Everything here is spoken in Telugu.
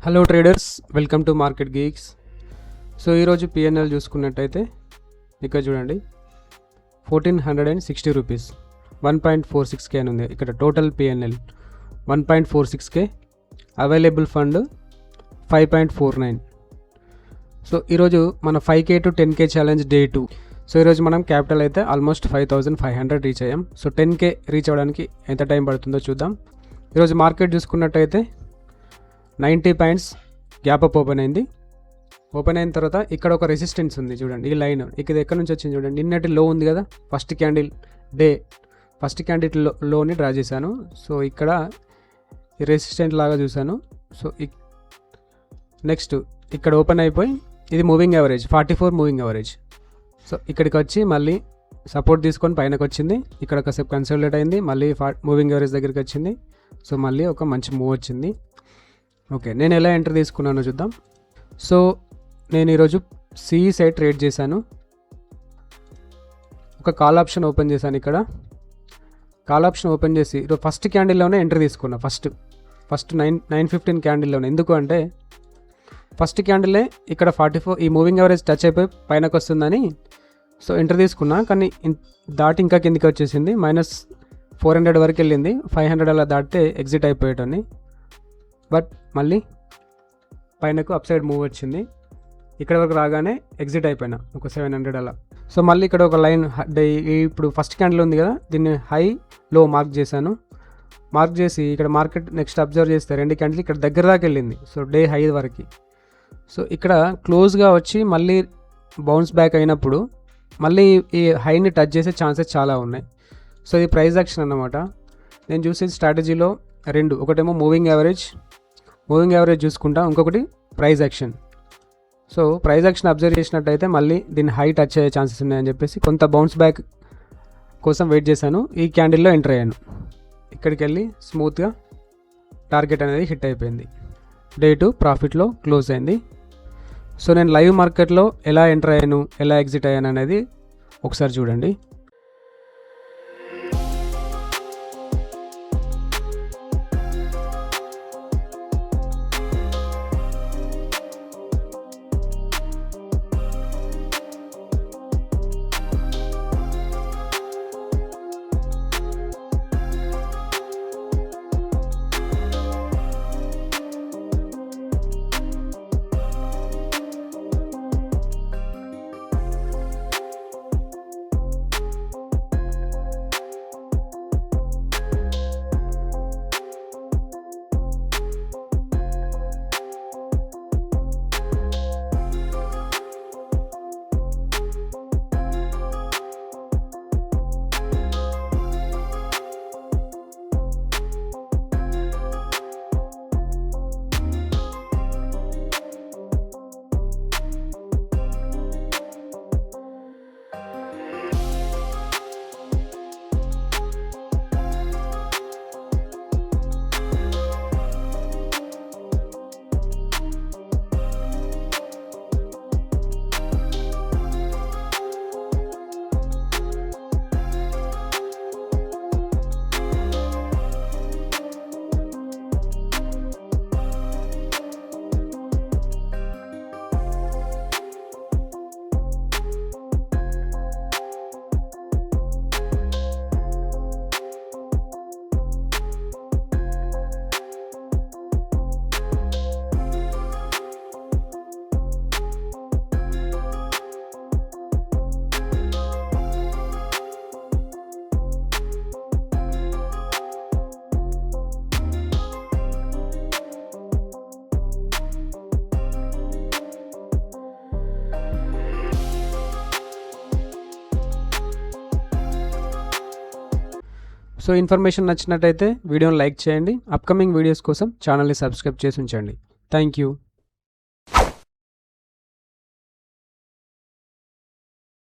Hello traders, welcome to market Geeks. So ఈరోజు పిఎన్ఎల్ చూసుకున్నట్టయితే ఇక్కడ చూడండి 1460 రూపీస్ 1.46K అని ఉంది. ఇక్కడ total PNL 1.46K, available fund 5.49. So ఈరోజు మన 5K to 10K challenge day 2. So ఈరోజు మనం క్యాపిటల్ అయితే ఆల్మోస్ట్ 5500 రీచ్ అయ్యాం. సో 10K రీచ్ అవ్వడానికి ఎంత టైం పడుతుందో చూద్దాం. ఈరోజు మార్కెట్ చూసుకున్నట్టయితే 90 పాయింట్స్ గ్యాప్ అప్ ఓపెన్ అయింది. ఓపెన్ అయిన తర్వాత ఇక్కడ ఒక రెసిస్టెన్స్ ఉంది చూడండి, ఈ లైన్ ఇది ఎక్కడి నుంచి వచ్చింది చూడండి. నిన్నటి లో ఉంది కదా, ఫస్ట్ క్యాండిల్ లోని డ్రా చేశాను. సో ఇక్కడ ఈ రెసిస్టెంట్ లాగా చూశాను. సో నెక్స్ట్ ఇక్కడ ఓపెన్ అయిపోయి ఇది moving average 44 moving average. So ఇక్కడికి వచ్చి మళ్ళీ సపోర్ట్ తీసుకొని పైనకి వచ్చింది. ఇక్కడ ఒకసేపు కన్సల్టేట్ అయింది, మళ్ళీ మూవింగ్ యావరేజ్ దగ్గరికి వచ్చింది. సో మళ్ళీ ఒక మంచి మూవ్ వచ్చింది. ఓకే, నేను ఎలా ఎంట్రీ తీసుకున్నానో చూద్దాం. సో నేను ఈరోజు సిఈ సైడ్ ట్రేడ్ చేశాను. ఒక కాల్ ఆప్షన్ ఓపెన్ చేశాను. ఇక్కడ కాల్ ఆప్షన్ ఓపెన్ చేసి ఈరోజు ఫస్ట్ క్యాండిల్లోనే ఎంట్రీ తీసుకున్నా. ఫస్ట్ 915 క్యాండిల్లోనే. ఎందుకు అంటే ఫస్ట్ క్యాండిలే ఇక్కడ 44 ఈ మూవింగ్ యావరేజ్ టచ్ అయిపోయి పైనకు వస్తుందని సో ఎంట్రీ తీసుకున్నా. కానీ దాటి ఇంకా కిందికి వచ్చేసింది, -400 వరకు వెళ్ళింది. 500 అలా దాటితే ఎగ్జిట్ అయిపోయేటని. బట్ మళ్ళీ పైనకు అప్ సైడ్ మూవ్ వచ్చింది. ఇక్కడ వరకు రాగానే ఎగ్జిట్ అయిపోయినా ఒక 700 అలా. సో మళ్ళీ ఇక్కడ ఒక లైన్ ఇప్పుడు ఫస్ట్ క్యాండిల్ ఉంది కదా, దీన్ని హై లో మార్క్ చేశాను. మార్క్ చేసి ఇక్కడ మార్కెట్ నెక్స్ట్ అబ్జర్వ్ చేస్తే 2 క్యాండిల్ ఇక్కడ దగ్గర దాకా వెళ్ళింది. సో డే హై వరకు. సో ఇక్కడ క్లోజ్గా వచ్చి మళ్ళీ బౌన్స్ బ్యాక్ అయినప్పుడు మళ్ళీ ఈ హైని టచ్ చేసే ఛాన్సెస్ చాలా ఉన్నాయి. సో ఇది ప్రైస్ యాక్షన్ అన్నమాట. నేను చూసేది స్ట్రాటజీలో 2, ఒకటేమో మూవింగ్ యావరేజ్ చూసుకుంటా, ఇంకొకటి price action. So price action observe చేసినట్టయితే మళ్ళీ దీన్ని హై టచ్ అయ్యే ఛాన్సెస్ ఉన్నాయని చెప్పేసి కొంత బౌన్స్ బ్యాక్ కోసం వెయిట్ చేశాను. ఈ క్యాండిల్లో ఎంటర్ అయ్యాను. ఇక్కడికి వెళ్ళి స్మూత్గా టార్గెట్ అనేది హిట్ అయిపోయింది. డే 2 ప్రాఫిట్లో క్లోజ్ అయింది. సో నేను లైవ్ మార్కెట్లో ఎలా ఎంటర్ అయ్యాను, ఎలా ఎగ్జిట్ అయ్యాను అనేది ఒకసారి చూడండి. సో ఇన్ఫర్మేషన్ నచ్చినట్టయితే వీడియోని లైక్ చేయండి. అప్కమింగ్ వీడియోస్ కోసం ఛానల్ని సబ్స్క్రైబ్ చేసి ఉంచండి. Thank you.